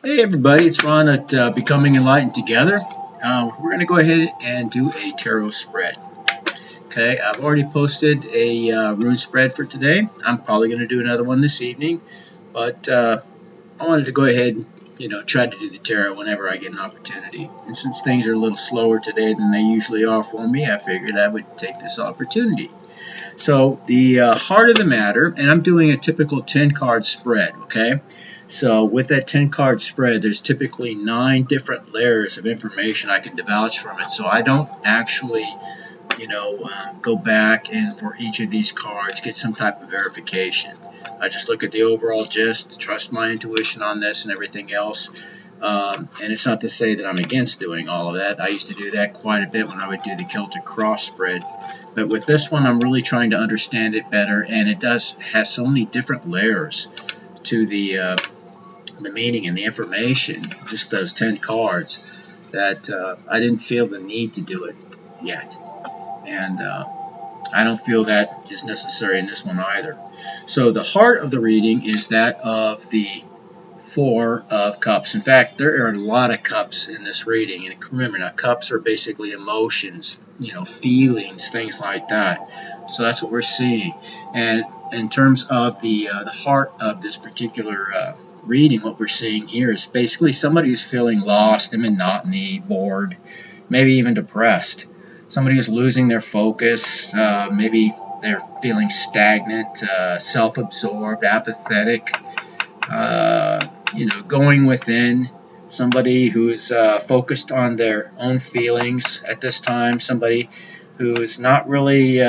Hey everybody, it's Ron at Becoming Enlightened Together. We're going to go ahead and do a tarot spread. Okay, I've already posted a rune spread for today. I'm probably going to do another one this evening, but I wanted to go ahead and try to do the tarot whenever I get an opportunity. And since things are a little slower today than they usually are for me, I figured I would take this opportunity. So the heart of the matter, and I'm doing a typical 10-card spread, okay? So with that 10-card spread, there's typically 9 different layers of information I can divulge from it. So I don't actually, go back and for each of these cards get some type of verification. I just look at the overall gist, trust my intuition on this and everything else. And it's not to say that I'm against doing all of that. I used to do that quite a bit when I would do the Celtic Cross spread. But with this one, I'm really trying to understand it better, and it does have so many different layers to the meaning and the information, just those 10 cards, that I didn't feel the need to do it yet. And I don't feel that is necessary in this one either. So the heart of the reading is that of the Four of Cups. In fact, there are a lot of cups in this reading. And remember, now cups are basically emotions, feelings, things like that. So that's what we're seeing. And in terms of the heart of this particular reading, what we're seeing here is basically somebody who's feeling lost and monotony, bored, maybe even depressed. Somebody who's losing their focus, maybe they're feeling stagnant, self-absorbed, apathetic, going within, somebody who is focused on their own feelings at this time, somebody who is not really,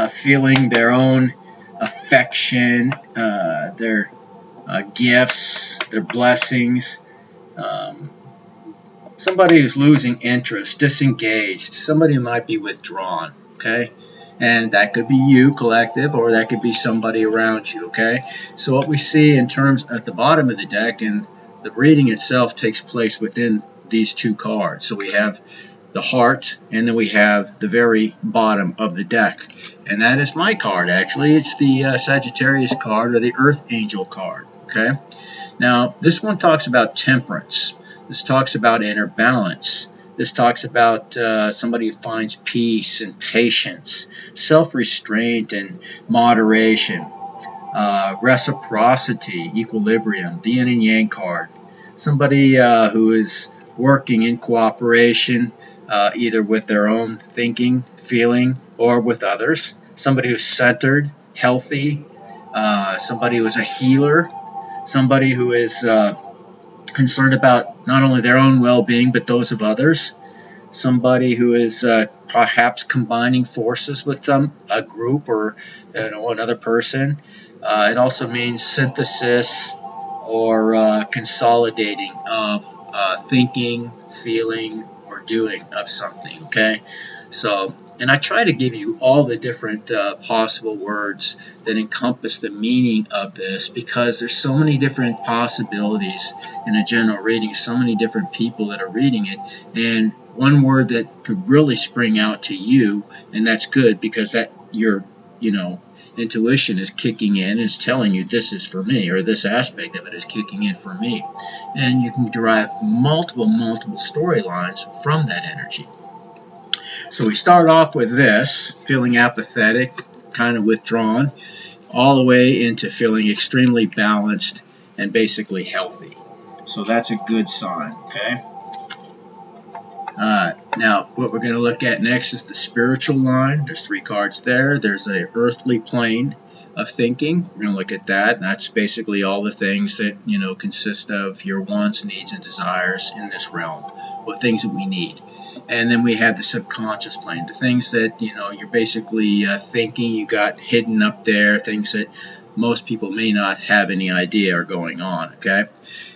feeling their own affection, their gifts, their blessings, somebody who's losing interest, disengaged, somebody who might be withdrawn, okay? And that could be you, collective, or that could be somebody around you, okay? So what we see in terms at the bottom of the deck, and the reading itself takes place within these 2 cards. So we have the heart, and then we have the very bottom of the deck. And that is my card, actually. It's the Sagittarius card, or the Earth Angel card, okay? Now, this one talks about temperance. This talks about inner balance. This talks about somebody who finds peace and patience, self-restraint and moderation, reciprocity, equilibrium, the yin and yang card. Somebody who is working in cooperation, either with their own thinking, feeling, or with others. Somebody who's centered, healthy, somebody who is a healer, somebody who is concerned about not only their own well-being but those of others, somebody who is perhaps combining forces with a group or another person. It also means synthesis or consolidating of thinking, feeling, or doing of something, okay? So, and I try to give you all the different possible words that encompass the meaning of this, because there's so many different possibilities in a general reading, so many different people that are reading it, and one word that could really spring out to you, and that's good because that your intuition is kicking in, is telling you this is for me, or this aspect of it is kicking in for me, and you can derive multiple storylines from that energy. So we start off with this, feeling apathetic, kind of withdrawn, all the way into feeling extremely balanced and basically healthy. So that's a good sign, okay? Now, what we're going to look at next is the spiritual line. There's 3 cards there. There's an earthly plane of thinking. We're going to look at that. And that's basically all the things that, consist of your wants, needs, and desires in this realm, or things that we need. And then we have the subconscious plane, the things that, you're basically thinking you got hidden up there, things that most people may not have any idea are going on, okay?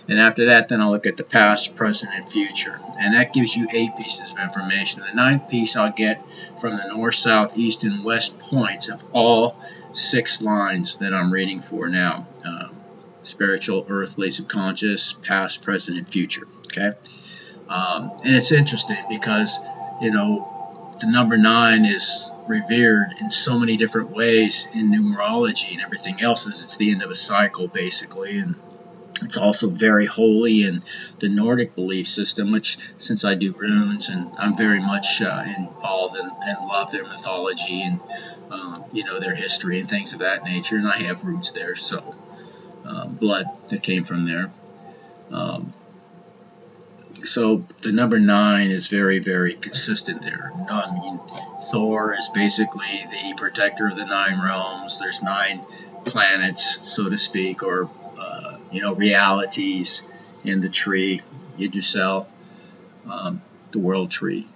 And after that, then I'll look at the past, present, and future. And that gives you 8 pieces of information. The 9th piece I'll get from the north, south, east, and west points of all 6 lines that I'm reading for now. Spiritual, earthly, subconscious, past, present, and future, okay? And it's interesting because, the number 9 is revered in so many different ways in numerology and everything else, as it's the end of a cycle, basically. And It's also very holy in the Nordic belief system, which, since I do runes and I'm very much involved and love their mythology and their history and things of that nature, and I have roots there, so blood that came from there. So the number 9 is very, very consistent there. I mean, Thor is basically the protector of the 9 realms. There's 9 planets, so to speak, or realities in the tree, Yggdrasil, the world tree.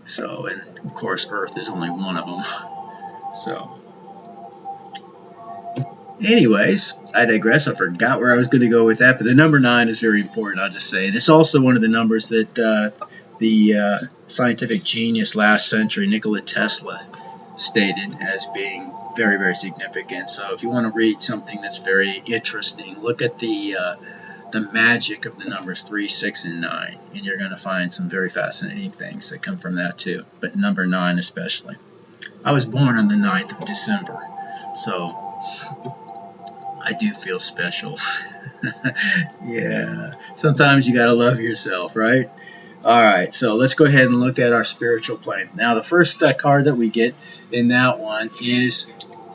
So, and of course, Earth is only one of them. So, anyways, I digress. I forgot where I was going to go with that, but the number 9 is very important, I'll just say. And it's also one of the numbers that the scientific genius last century, Nikola Tesla, stated as being very, very significant. So if you want to read something that's very interesting, look at the magic of the numbers 3, 6, and 9, and you're going to find some very fascinating things that come from that too, but number 9 especially. I was born on the 9th of December, so I do feel special. Yeah, sometimes you got to love yourself, right? Alright, so let's go ahead and look at our spiritual plane. Now the first card that we get in that one is,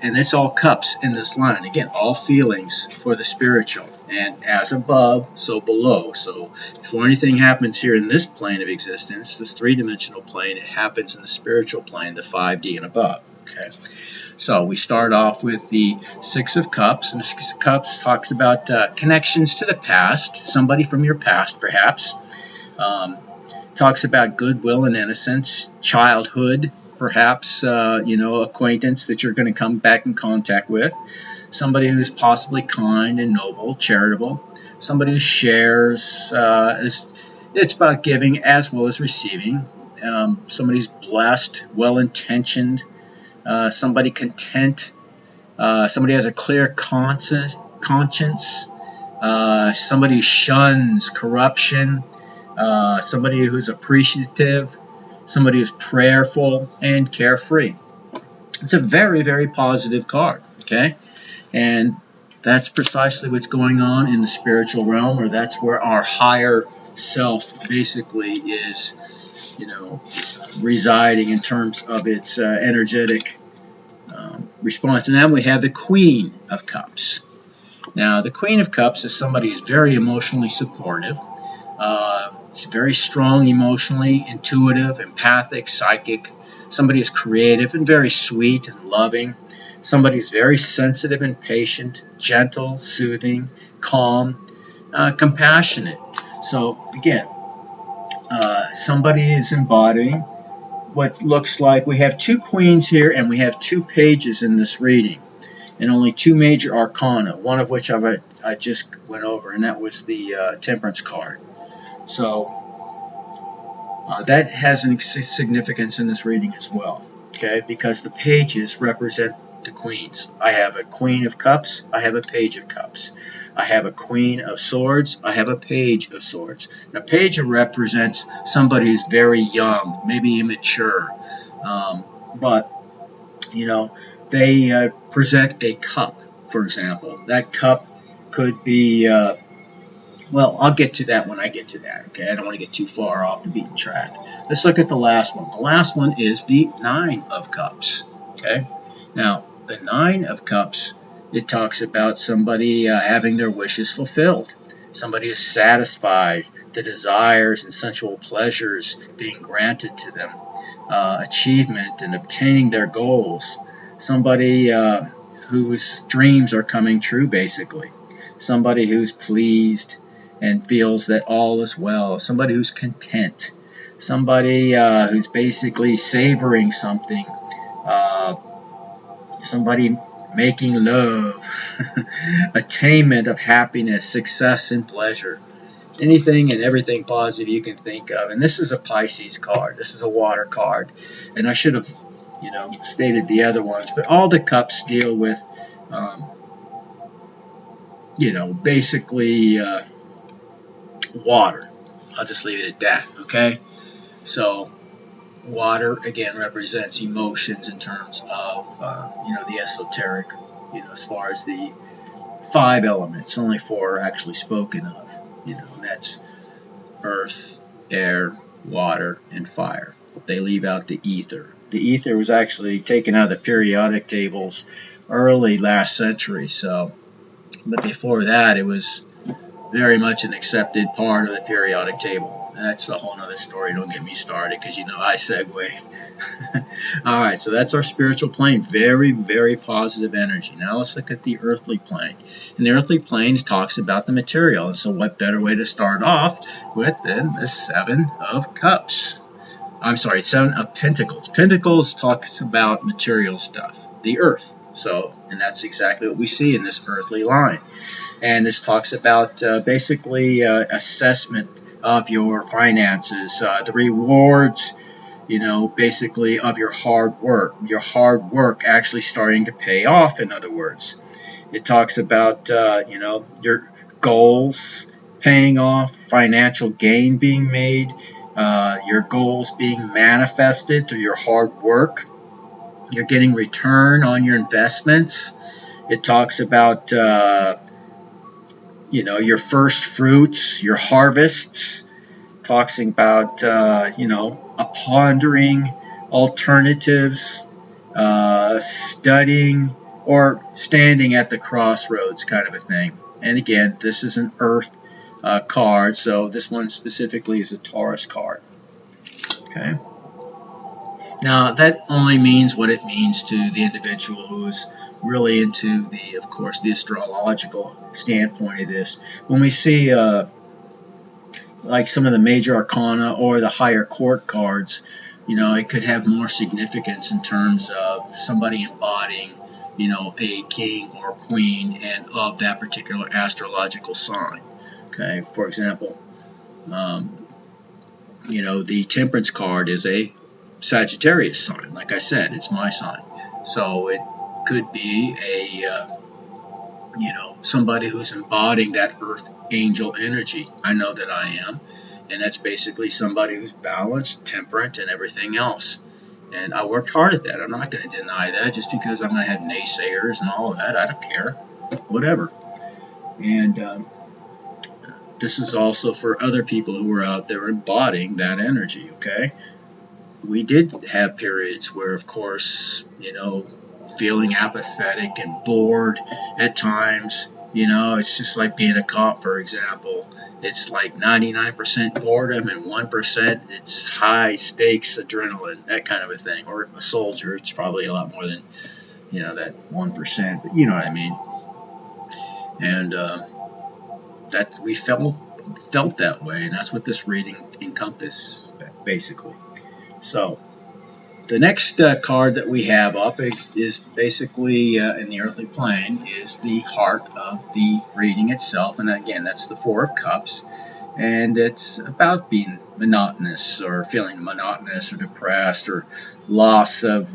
and it's all cups in this line. Again, all feelings for the spiritual. And as above, so below. So before anything happens here in this plane of existence, this three-dimensional plane, it happens in the spiritual plane, the 5D and above. Okay. So we start off with the 6 of Cups. And the 6 of Cups talks about connections to the past, somebody from your past perhaps. Talks about goodwill and innocence, childhood, perhaps, acquaintance that you're going to come back in contact with. Somebody who's possibly kind and noble, charitable. Somebody who shares. It's about giving as well as receiving. Somebody who's blessed, well-intentioned. Somebody content. Somebody has a clear conscience. Somebody who shuns corruption. Somebody who's appreciative, somebody who's prayerful and carefree. It's a very, very positive card, okay? And that's precisely what's going on in the spiritual realm, or that's where our higher self basically is, residing in terms of its energetic response. And then we have the Queen of Cups. Now, the Queen of Cups is somebody who's very emotionally supportive. It's very strong emotionally, intuitive, empathic, psychic. Somebody who's creative and very sweet and loving. Somebody who's very sensitive and patient, gentle, soothing, calm, compassionate. So again, somebody is embodying what looks like, we have 2 queens here and we have 2 pages in this reading. And only 2 major arcana, one of which I just went over, and that was the Temperance card. So that has a significance in this reading as well, okay? Because the pages represent the queens. I have a Queen of Cups. I have a Page of Cups. I have a Queen of Swords. I have a Page of Swords. Now, Page represents somebody who's very young, maybe immature, but they present a cup, for example. That cup could be. Well, I'll get to that when I get to that, okay? I don't want to get too far off the beaten track. Let's look at the last one. The last one is the 9 of Cups, okay? Now, the 9 of Cups, it talks about somebody having their wishes fulfilled. Somebody is satisfied, the desires and sensual pleasures being granted to them, achievement and obtaining their goals. Somebody whose dreams are coming true, basically. Somebody who's pleased and feels that all is well. Somebody who's content. Somebody who's basically savoring something. Somebody making love. Attainment of happiness, success, and pleasure. Anything and everything positive you can think of. And this is a Pisces card. This is a water card. And I should have, stated the other ones. But all the cups deal with, basically water. I'll just leave it at that, okay? So water, again, represents emotions in terms of, the esoteric, as far as the 5 elements. Only 4 are actually spoken of. That's earth, air, water, and fire. They leave out the ether. The ether was actually taken out of the periodic tables early last century. But before that, it was very much an accepted part of the periodic table. That's a whole other story. Don't get me started because I segue. All right, so that's our spiritual plane. Very, very positive energy. Now let's look at the earthly plane. And the earthly plane talks about the material. And so what better way to start off with than the 7 of Cups? I'm sorry, 7 of Pentacles. Pentacles talks about material stuff, the earth. And that's exactly what we see in this earthly line. And this talks about basically assessment of your finances, the rewards, basically of your hard work actually starting to pay off, in other words. It talks about, your goals paying off, financial gain being made, your goals being manifested through your hard work. You're getting return on your investments. It talks about, your first fruits, your harvests. Talking about, pondering alternatives, studying, or standing at the crossroads kind of a thing. And again, this is an earth card, so this one specifically is a Taurus card. Okay. Now, that only means what it means to the individual who's really into of course, the astrological standpoint of this. When we see like some of the major arcana or the higher court cards, it could have more significance in terms of somebody embodying, a king or queen and of that particular astrological sign. Okay, for example, the Temperance card is a Sagittarius sign. Like I said, it's my sign. So it could be somebody who's embodying that earth angel energy. I know that I am. And that's basically somebody who's balanced, temperate, and everything else. And I worked hard at that. I'm not going to deny that just because I'm going to have naysayers and all of that. I don't care. Whatever. And this is also for other people who are out there embodying that energy, okay? We did have periods where, of course, feeling apathetic and bored at times. It's just like being a cop, for example. It's like 99% boredom and 1% it's high stakes adrenaline, that kind of a thing. Or a soldier, it's probably a lot more than, that 1%, but you know what I mean. And that we felt that way, and that's what this reading encompasses, basically. So the next card that we have up is basically in the earthly plane is the heart of the reading itself. And again, that's the 4 of Cups. And it's about being monotonous or feeling monotonous or depressed or loss of,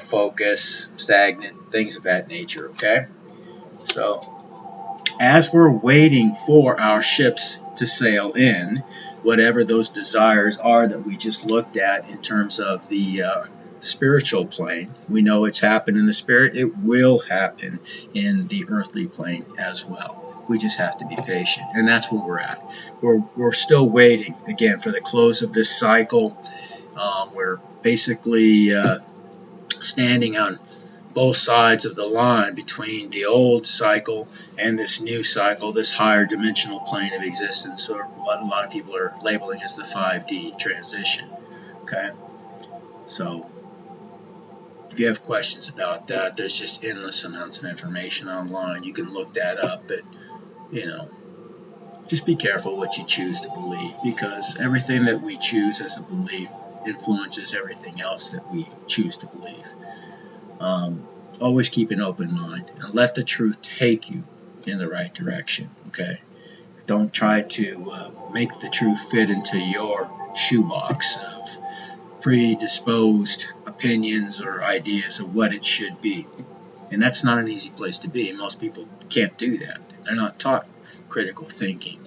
focus, stagnant, things of that nature, okay? So as we're waiting for our ships to sail in, whatever those desires are that we just looked at in terms of the spiritual plane, we know it's happened in the spirit. It will happen in the earthly plane as well. We just have to be patient, and that's where we're at. We're still waiting, again, for the close of this cycle. We're basically standing on both sides of the line between the old cycle and this new cycle, this higher dimensional plane of existence, or what a lot of people are labeling as the 5D transition. Okay, so if you have questions about that, there's just endless amounts of information online. You can look that up, but just be careful what you choose to believe, because everything that we choose as a belief influences everything else that we choose to believe. Always keep an open mind and let the truth take you in the right direction, okay? Don't try to make the truth fit into your shoebox of predisposed opinions or ideas of what it should be. And that's not an easy place to be. Most people can't do that. They're not taught critical thinking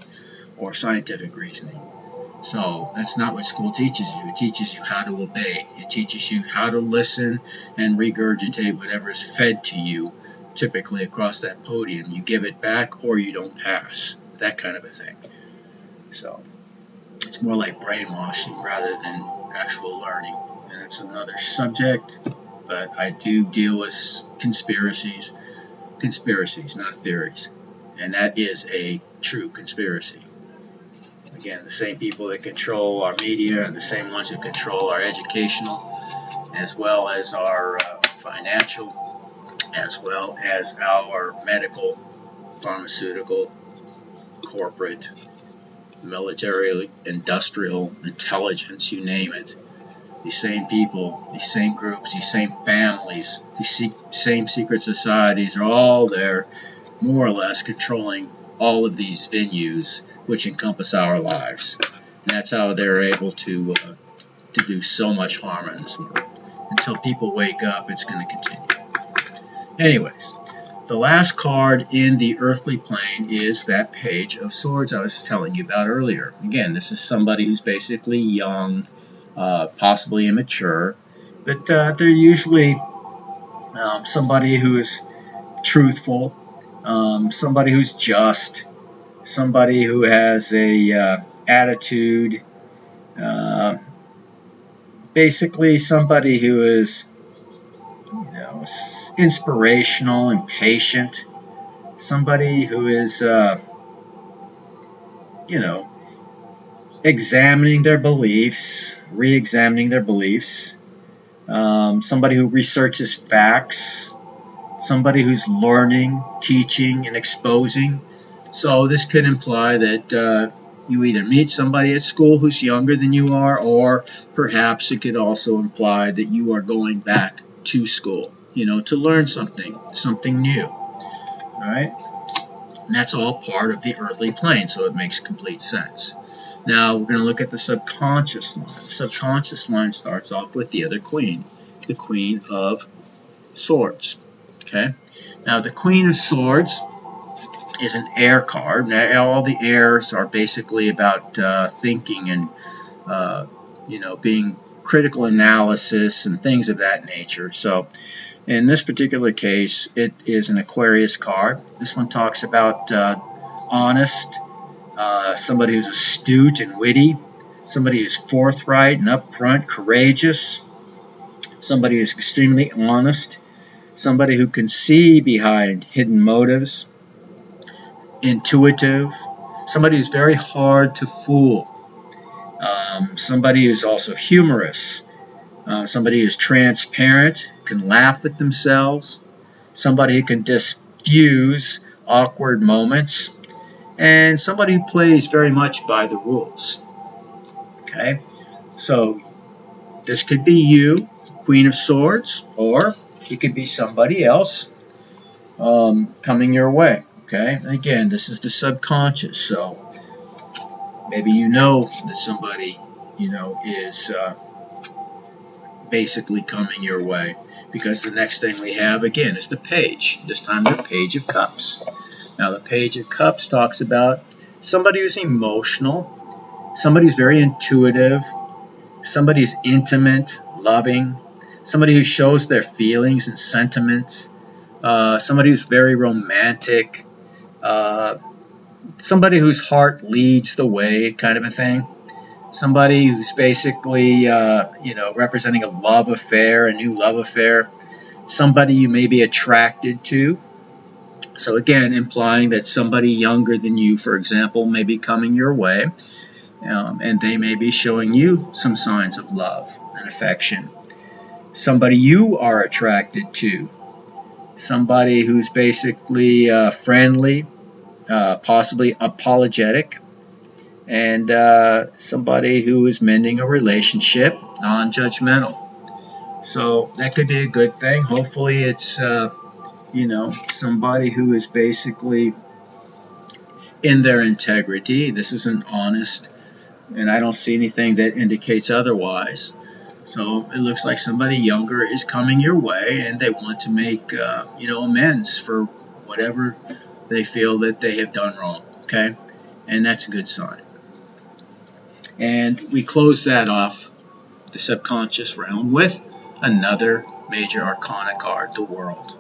or scientific reasoning. So that's not what school teaches you. It teaches you how to obey. It teaches you how to listen and regurgitate whatever is fed to you typically across that podium. You give it back or you don't pass, that kind of a thing. So it's more like brainwashing rather than actual learning. And it's another subject, but I do deal with conspiracies, not theories. And that is a true conspiracy. Again, the same people that control our media are the same ones who control our educational, as well as our financial, as well as our medical, pharmaceutical, corporate, military, industrial, intelligence, you name it. These same people, these same groups, these same families, these same secret societies are all there, more or less, controlling all of these venues which encompass our lives. And that's how they're able to do so much harm in this world. Until people wake up, it's going to continue. Anyways, the last card in the earthly plane is that Page of Swords I was telling you about earlier. Again, this is somebody who's basically young, possibly immature, but they're usually somebody who is truthful, somebody who's just, somebody who has a attitude, basically somebody who is, inspirational and patient, somebody who is, examining their beliefs, re-examining their beliefs, somebody who researches facts, somebody who's learning, teaching, and exposing. So this could imply that you either meet somebody at school who's younger than you are, or perhaps it could also imply that you are going back to school, to learn something new. All right? And that's all part of the earthly plane, so it makes complete sense. Now we're going to look at the subconscious line. The subconscious line starts off with the other queen, the Queen of Swords. Okay? Now the Queen of Swords is an air card. Now, all the airs are basically about thinking and being critical analysis and things of that nature. So in this particular case, it is an Aquarius card. This one talks about honest, somebody who's astute and witty, somebody who's forthright and upfront, courageous, somebody who's extremely honest, somebody who can see behind hidden motives, intuitive, somebody who's very hard to fool, somebody who's also humorous, somebody who's transparent, can laugh at themselves, somebody who can diffuse awkward moments, and somebody who plays very much by the rules. Okay, so this could be you, Queen of Swords, or it could be somebody else coming your way. Okay, and again, this is the subconscious, so maybe that somebody is basically coming your way, because the next thing we have again is the Page. This time the Page of Cups. Now the Page of Cups talks about somebody who's emotional, somebody who's very intuitive, somebody who's intimate, loving, somebody who shows their feelings and sentiments, somebody who's very romantic, somebody whose heart leads the way, kind of a thing. Somebody who's basically, representing a love affair, a new love affair. Somebody you may be attracted to. So again, implying that somebody younger than you, for example, may be coming your way, and they may be showing you some signs of love and affection. Somebody you are attracted to. Somebody who's basically friendly, possibly apologetic, and somebody who is mending a relationship, non-judgmental. So that could be a good thing. Hopefully it's, somebody who is basically in their integrity. This isn't honest, and I don't see anything that indicates otherwise. So it looks like somebody younger is coming your way, and they want to make, amends for whatever they feel that they have done wrong. Okay, and that's a good sign. And we close that off, the subconscious realm, with another major arcana card, the World.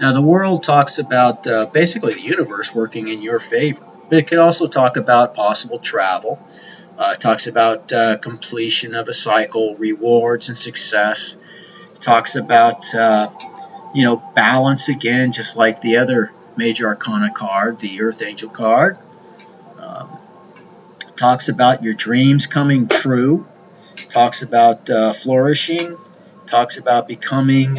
Now, the world talks about basically the universe working in your favor, but it could also talk about possible travel. It talks about completion of a cycle, rewards and success. It talks about balance again, just like the other major arcana card, the Earth Angel card. Um, talks about your dreams coming true. Talks about flourishing. Talks about becoming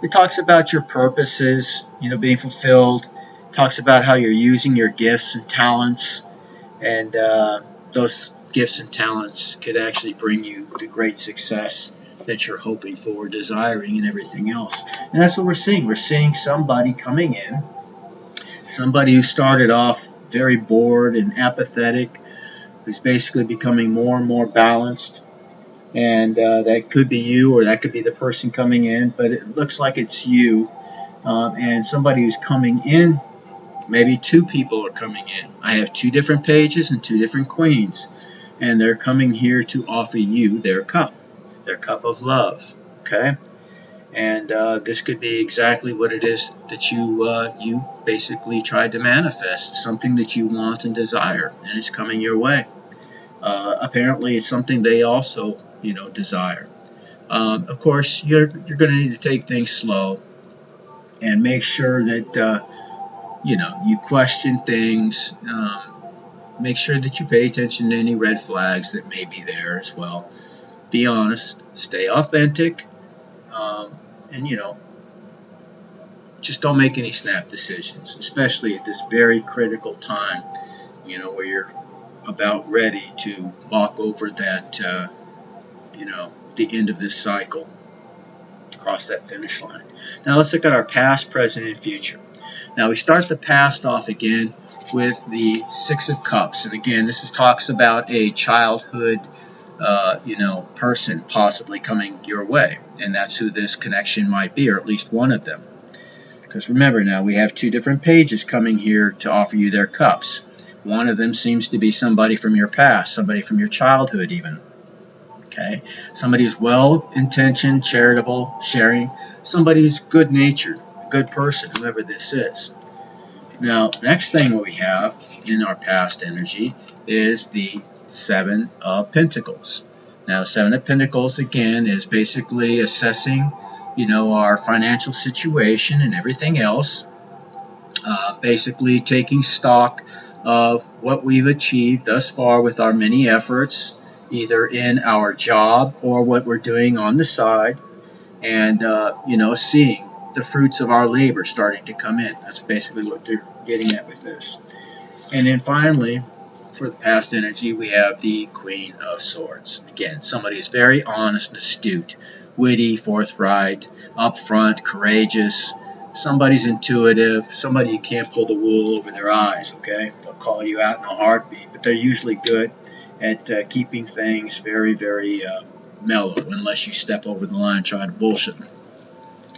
it talks about your purposes, being fulfilled. It talks about how you're using your gifts and talents, and those gifts and talents could actually bring you the great success that you're hoping for, desiring, and everything else. And that's what we're seeing. We're seeing somebody coming in, somebody who started off very bored and apathetic, who's basically becoming more and more balanced. And that could be you, or that could be the person coming in, but it looks like it's you. And somebody who's coming in, maybe two people are coming in. I have two different pages and two different queens, and they're coming here to offer you their cup of love. Okay, and this could be exactly what it is that you basically tried to manifest, something that you want and desire, and it's coming your way. Apparently, it's something they also desire. Of course, you're going to need to take things slow and make sure that you question things. Make sure that you pay attention to any red flags that may be there as well. Be honest, stay authentic, and just don't make any snap decisions, especially at this very critical time. Where you're about ready to walk over that, the end of this cycle, cross that finish line. Now let's look at our past, present, and future. Now we start the past off again with the Six of Cups, and again this talks about a childhood, person possibly coming your way, and that's who this connection might be, or at least one of them. Because remember, now we have two different pages coming here to offer you their cups. One of them seems to be somebody from your past, somebody from your childhood even. Okay, somebody who's well-intentioned, charitable, sharing, somebody who's good-natured, a good person, whoever this is. Now, next thing we have in our past energy is the Seven of Pentacles. Now, Seven of Pentacles, again, is basically assessing, our financial situation and everything else. Basically taking stock of what we've achieved thus far with our many efforts, either in our job or what we're doing on the side, and seeing the fruits of our labor starting to come in. That's basically what they're getting at with this. And then finally, for the past energy, we have the Queen of Swords. Again, somebody who's very honest and astute, witty, forthright, upfront, courageous. Somebody's intuitive, somebody you can't pull the wool over their eyes, okay? They'll call you out in a heartbeat, but they're usually good at keeping things very, very mellow, unless you step over the line and try to bullshit them.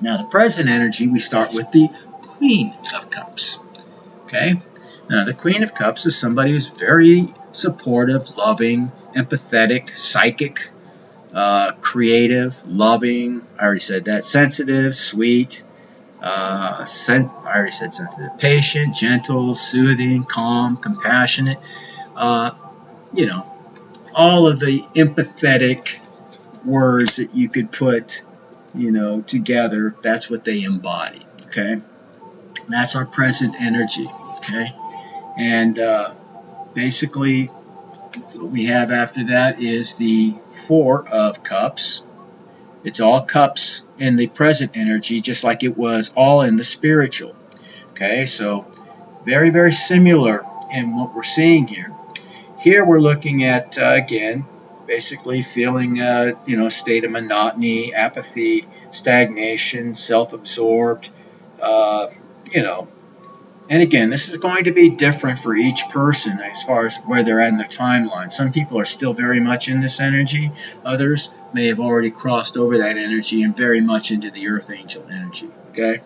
Now, the present energy, we start with the Queen of Cups, okay? Now, the Queen of Cups is somebody who's very supportive, loving, empathetic, psychic, creative, loving, I already said that, sensitive, sweet, I already said sensitive, patient, gentle, soothing, calm, compassionate, all of the empathetic words that you could put, together, that's what they embody, okay? That's our present energy, okay? And basically, what we have after that is the Four of Cups. It's all cups in the present energy, just like it was all in the spiritual. Okay, so very, very similar in what we're seeing here. Here we're looking at, again, basically feeling, a state of monotony, apathy, stagnation, self-absorbed, And again, this is going to be different for each person as far as where they're at in the timeline. Some people are still very much in this energy. Others may have already crossed over that energy and very much into the Earth Angel energy. Okay?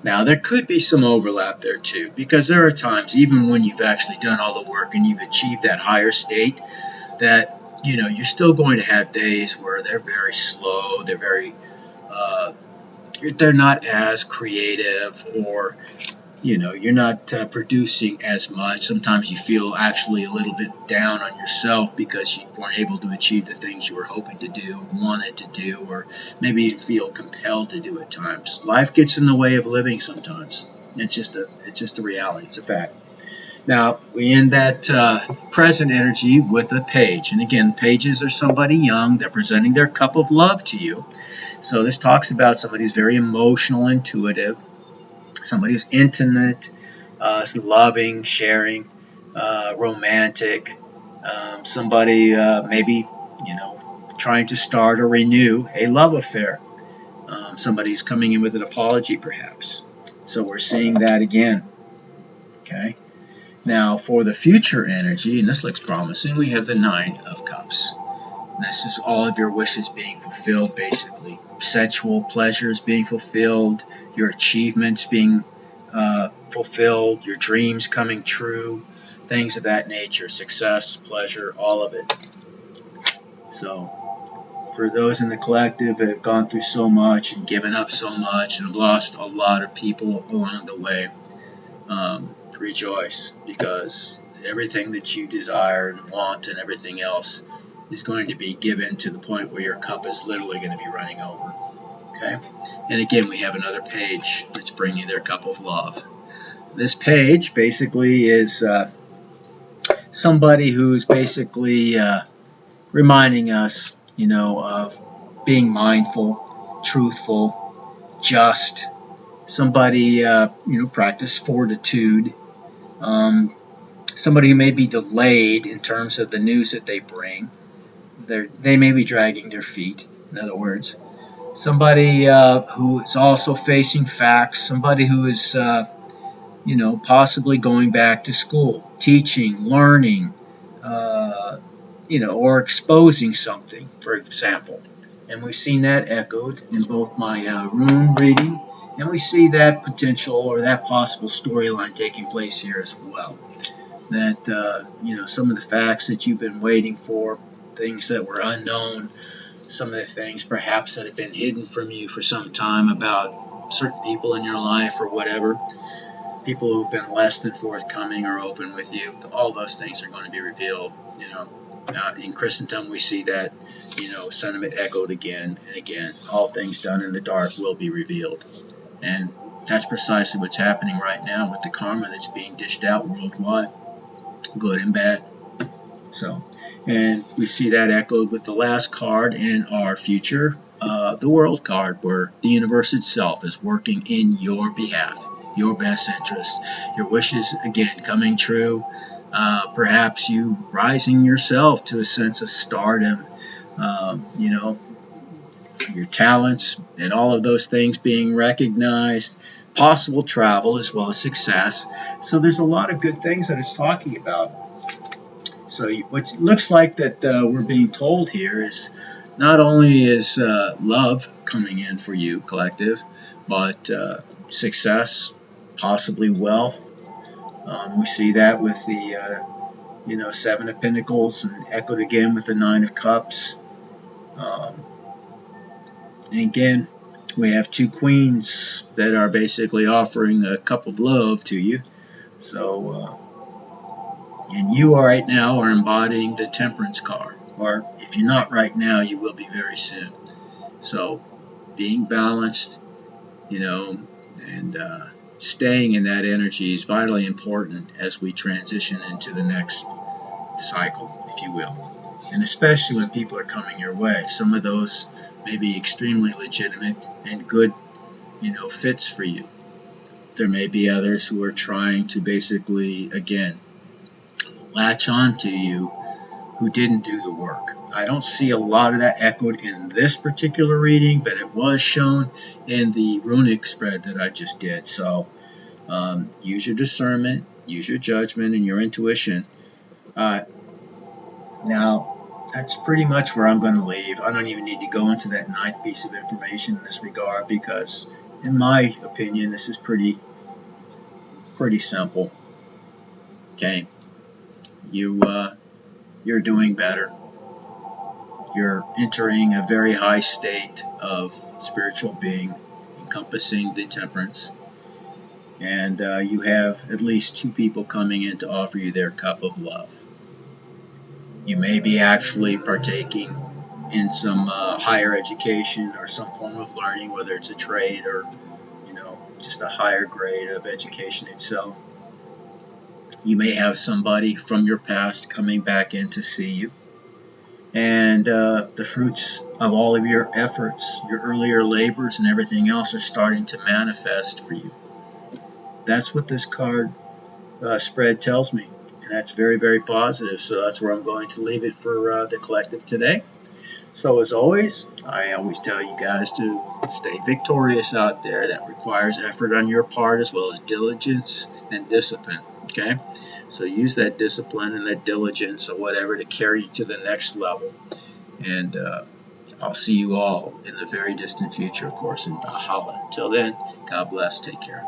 Now, there could be some overlap there too, because there are times, even when you've actually done all the work and you've achieved that higher state, that you're still going to have days where they're very slow, they're very uh, they're not as creative, or you're not producing as much. Sometimes you feel actually a little bit down on yourself because you weren't able to achieve the things you were hoping to do, wanted to do, or maybe you feel compelled to do at times. Life gets in the way of living sometimes. It's just a reality. It's a fact. Now, we end that present energy with a page. And again, pages are somebody young. They're presenting their cup of love to you. So this talks about somebody who's very emotional, intuitive, somebody who's intimate, loving, sharing, romantic, somebody maybe, trying to start or renew a love affair. Somebody who's coming in with an apology, perhaps. So we're seeing that again. Okay. Now, for the future energy, and this looks promising, we have the Nine of Cups. This is all of your wishes being fulfilled, basically. Sensual pleasures being fulfilled, your achievements being fulfilled, your dreams coming true, things of that nature. Success, pleasure, all of it. So, for those in the collective that have gone through so much and given up so much and have lost a lot of people along the way, rejoice, because everything that you desire and want and everything else is going to be given to the point where your cup is literally going to be running over. Okay? And again, we have another page that's bringing their cup of love. This page basically is somebody who's basically reminding us, of being mindful, truthful, just. Somebody, practice fortitude. Somebody who may be delayed in terms of the news that they bring. They may be dragging their feet, in other words. Somebody who is also facing facts. Somebody who is, possibly going back to school, teaching, learning, or exposing something, for example. And we've seen that echoed in both my rune reading, and we see that potential or that possible storyline taking place here as well. That, some of the facts that you've been waiting for, things that were unknown, some of the things perhaps that have been hidden from you for some time about certain people in your life or whatever, people who've been less than forthcoming or open with you, all those things are going to be revealed. In Christendom, we see that, sentiment echoed again and again. All things done in the dark will be revealed. And that's precisely what's happening right now with the karma that's being dished out worldwide, good and bad. So, and we see that echoed with the last card in our future, the World card, where the universe itself is working in your behalf, your best interest, your wishes, again, coming true. Perhaps you rising yourself to a sense of stardom, your talents and all of those things being recognized, possible travel as well as success. So there's a lot of good things that it's talking about. So what looks like that we're being told here is not only is love coming in for you, collective, but success, possibly wealth. We see that with the Seven of Pentacles, and echoed again with the Nine of Cups. And again, we have two queens that are basically offering a cup of love to you. So, and you right now are embodying the Temperance card. Or if you're not right now, you will be very soon. So, being balanced, and staying in that energy is vitally important as we transition into the next cycle, if you will. And especially when people are coming your way. Some of those may be extremely legitimate and good, fits for you. There may be others who are trying to basically, again, latch on to you who didn't do the work. I don't see a lot of that echoed in this particular reading, but it was shown in the runic spread that I just did. So use your discernment, use your judgment, and your intuition. Now, that's pretty much where I'm going to leave. I don't even need to go into that ninth piece of information in this regard because, in my opinion, this is pretty simple. Okay, you're doing better. You're entering a very high state of spiritual being encompassing the Temperance. And you have at least 2 people coming in to offer you their cup of love. You may be actually partaking in some higher education or some form of learning, whether it's a trade or, just a higher grade of education itself. You may have somebody from your past coming back in to see you. And the fruits of all of your efforts, your earlier labors and everything else are starting to manifest for you. That's what this card spread tells me. And that's very, very positive. So that's where I'm going to leave it for the collective today. So as always, I always tell you guys to stay victorious out there. That requires effort on your part as well as diligence and discipline. Okay? So use that discipline and that diligence or whatever to carry you to the next level. And I'll see you all in the very distant future, of course, in Valhalla. Until then, God bless. Take care.